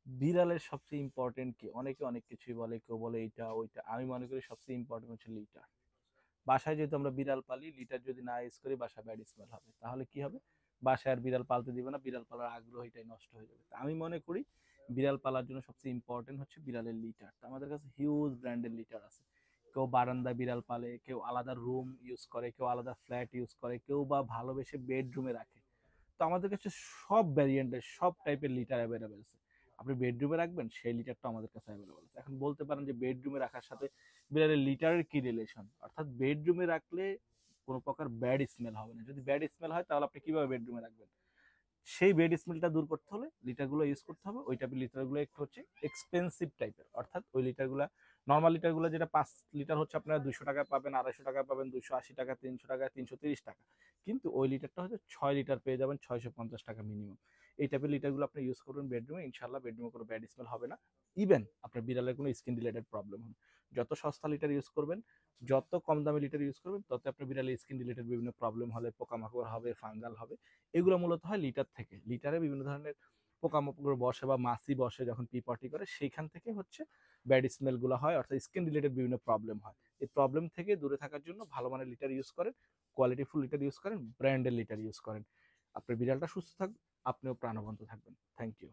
বিড়ালের সবচেয়ে ইম্পর্টেন্ট কি? অনেকে অনেক কিছুই বলে, কেউ বলে এইটা ওইটা। আমি মনে করি সবচেয়ে ইম্পর্টেন্ট হচ্ছে লিটার। বাসায় যেহেতু আমরা বিড়াল পালি, লিটার যদি না ইউজ করি বাসায় ব্যাড স্মেল হবে। তাহলে কি হবে? বাসায় আর বিড়াল পালতে দিবে না, বিড়াল পালার আগ্রহটাই নষ্ট হয়ে যাবে। তা আমি মনে করি বিড়াল পালার জন্য সবচেয়ে ইম্পর্টেন্ট হচ্ছে বিড়ালের লিটার। তো আমাদের কাছে হিউজ ব্র্যান্ডের লিটার আছে। কেউ বারান্দায় বিড়াল পালে, কেউ আলাদা রুম ইউজ করে, কেউ আলাদা ফ্ল্যাট ইউজ করে, কেউ বা ভালোবেসে বেডরুমে রাখে। তো আমাদের কাছে সব ভ্যারিয়েন্টের সব টাইপের লিটার অ্যাভেলেবেল আছে। আপনি বেডরুমে রাখবেন সেই লিটারটা আমাদের কাছে অ্যাভেলেবেল আছে। এখন বলতে পারেন যে বেডরুমে রাখার সাথে বিড়ালের লিটারের কি রিলেশন? অর্থাৎ বেডরুমে রাখলে কোনো প্রকার ব্যাড স্মেল হবে না। যদি ব্যাড স্মেল হয় তাহলে আপনি কিভাবে বেডরুমে রাখবেন? সেই বেড স্মেলটা দূর করতে হলে লিটারগুলো ইউজ করতে হবে। ওই টাইপের লিটারগুলো একটু হচ্ছে এক্সপেন্সিভ টাইপের, অর্থাৎ ওই লিটারগুলো নর্মাল লিটারগুলো যেটা 5 লিটার হচ্ছে আপনারা 200 টাকায় পাবেন, 250 টাকায় পাবেন, 280 টাকা, 300 টাকা, 330 টাকা। কিন্তু ওই লিটারটা হচ্ছে 6 লিটার পেয়ে যাবেন 650 টাকা মিনিমাম। এই টাইপের লিটারগুলো আপনি ইউজ করবেন বেডরুমে, ইনশাল্লাহ বেডরুমে কোনো ব্যাড স্মেল হবে না। ইভেন আপনার বিড়ালের কোনো স্কিন রিলেটেড প্রবলেম হবে। যত সস্তা লিটার ইউজ করবেন, যত কম দামি লিটার ইউজ করবেন, তত আপনার বিড়ালের স্কিন রিলেটেড বিভিন্ন প্রবলেম হলে, পোকামাকড় হবে, ফাঙ্গাল হবে। এগুলো মূলত হয় লিটার থেকে। লিটারে বিভিন্ন ধরনের পোকামাকড় বসে বা মাছি বসে যখন পি পটি করে, সেইখান থেকে হচ্ছে ব্যাড স্মেল গুলো হয়, অর্থাৎ স্কিন রিলেটেড বিভিন্ন প্রবলেম হয়। এই প্রবলেম থেকে দূরে থাকার জন্য ভালো মানের লিটার ইউজ করেন, কোয়ালিটিফুল লিটার ইউজ করেন, ব্র্যান্ডের লিটার ইউজ করেন। আপনার বিড়ালটা সুস্থ থাকবে, আপনিও প্রাণবন্ত থাকবেন। Thank you.